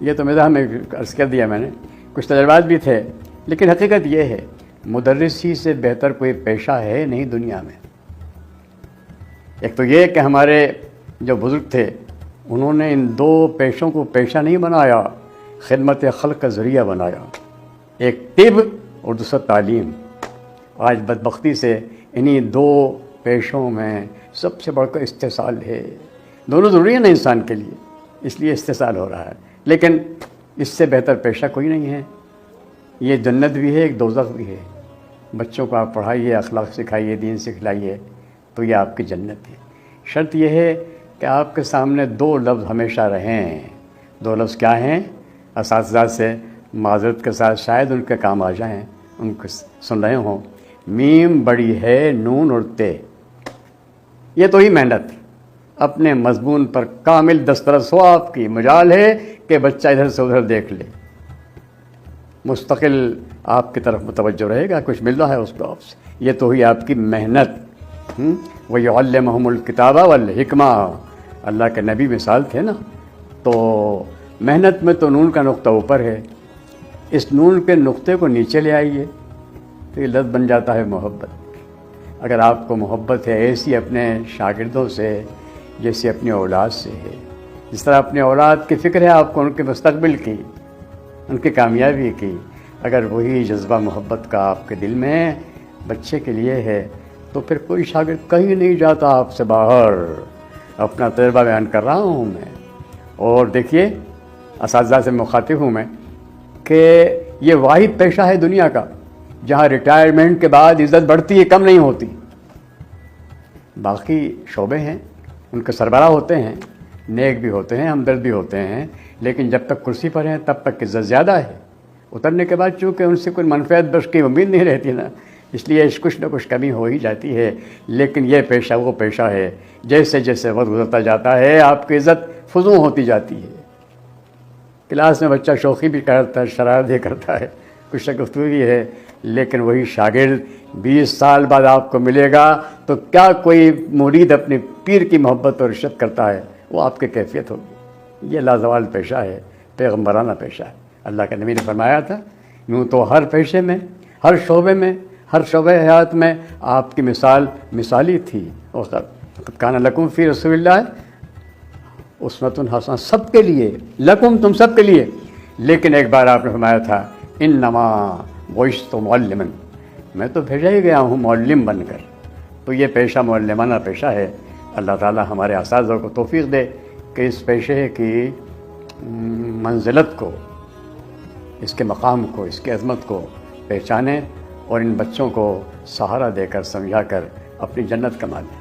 یہ تو مزاح میں عرض کر دیا میں نے، کچھ تجربات بھی تھے، لیکن حقیقت یہ ہے مدرسی سے بہتر کوئی پیشہ ہے نہیں دنیا میں۔ ایک تو یہ کہ ہمارے جو بزرگ تھے انہوں نے ان دو پیشوں کو پیشہ نہیں بنایا، خدمت خلق کا ذریعہ بنایا، ایک طب اور دوسرا تعلیم۔ آج بدبختی سے انہی دو پیشوں میں سب سے بڑھ کر استحصال ہے۔ دونوں ضروری ہیں نا انسان کے لیے، اس لیے استحصال ہو رہا ہے، لیکن اس سے بہتر پیشہ کوئی نہیں ہے۔ یہ جنت بھی ہے، ایک دوزخ بھی ہے۔ بچوں کو آپ پڑھائیے، اخلاق سکھائیے، دین سکھلائیے تو یہ آپ کی جنت ہے۔ شرط یہ ہے کہ آپ کے سامنے دو لفظ ہمیشہ رہیں۔ دو لفظ کیا ہیں؟ اساتذہ سے معذرت کے ساتھ شاید ان کے کام آ جائیں، ان کو سن رہے ہوں، میم بڑی ہے نون اور تے۔ یہ تو ہی محنت، اپنے مضمون پر کامل دسترس ہو آپ کی، مجال ہے کہ بچہ ادھر سے ادھر دیکھ لے، مستقل آپ کی طرف متوجہ رہے گا، کچھ مل رہا ہے اس کو آپ سے۔ یہ تو ہوئی آپ کی محنت۔ وَيُعَلِّمُهُمُ الْكِتَابَ وَالْحِكْمَةَ، اللہ کے نبی مثال تھے نا۔ تو محنت میں تو نون کا نقطہ اوپر ہے، اس نون کے نقطے کو نیچے لے آئیے تو یہ لفظ بن جاتا ہے محبت۔ اگر آپ کو محبت ہے ایسی اپنے شاگردوں سے جیسے اپنی اولاد سے ہے، جس طرح اپنے اولاد کی فکر ہے آپ کو ان کے مستقبل کی، ان کی کامیابی کی، اگر وہی جذبہ محبت کا آپ کے دل میں بچے کے لیے ہے تو پھر کوئی شاگرد کہیں نہیں جاتا آپ سے باہر۔ اپنا تجربہ بیان کر رہا ہوں میں، اور دیکھیے اساتذہ سے مخاطب ہوں میں کہ یہ واحد پیشہ ہے دنیا کا جہاں ریٹائرمنٹ کے بعد عزت بڑھتی ہے، کم نہیں ہوتی۔ باقی شعبے ہیں ان کے سربراہ ہوتے ہیں، نیک بھی ہوتے ہیں، ہمدرد بھی ہوتے ہیں، لیکن جب تک کرسی پر ہیں تب تک عزت زیادہ ہے۔ اترنے کے بعد چونکہ ان سے کوئی منفعت بخش کی امید نہیں رہتی نا، اس لیے کچھ نہ کچھ کمی ہو ہی جاتی ہے۔ لیکن یہ پیشہ وہ پیشہ ہے جیسے جیسے وقت گزرتا جاتا ہے آپ کی عزت فزوں ہوتی جاتی ہے۔ کلاس میں بچہ شوخی بھی کرتا ہے، شرارت بھی کرتا ہے، کچھ شگفتگی بھی ہے، لیکن وہی شاگرد 20 سال بعد آپ کو ملے گا تو کیا کوئی مرید اپنے پیر کی محبت اور عشرت کرتا ہے؟ وہ آپ کی کیفیت ہوگی۔ یہ لازوال پیشہ ہے، پیغمبرانہ پیشہ ہے۔ اللہ کے نبی نے فرمایا تھا یوں تو ہر پیشے میں، ہر شعبے میں، ہر شعبہ حیات میں آپ کی مثال مثالی تھی۔ وَقَدْ كَانَ لَكُمْ فِي رَسُولِ اللَّهِ اُسْوَةٌ حَسَنَةٌ، سب کے لیے، لکم تم سب کے لیے۔ لیکن ایک بار آپ نے فرمایا تھا اِنَّمَا بُعِثْتُ مُعَلِّمًا، میں تو بھیجا ہی گیا ہوں معلم بن کر۔ تو یہ پیشہ معلمانہ پیشہ ہے۔ اللہ تعالی ہمارے اساتذہ کو توفیق دے کہ اس پیشے کی منزلت کو، اس کے مقام کو، اس کی عظمت کو پہچانیں اور ان بچوں کو سہارا دے کر سمجھا کر اپنی جنت کما لیں۔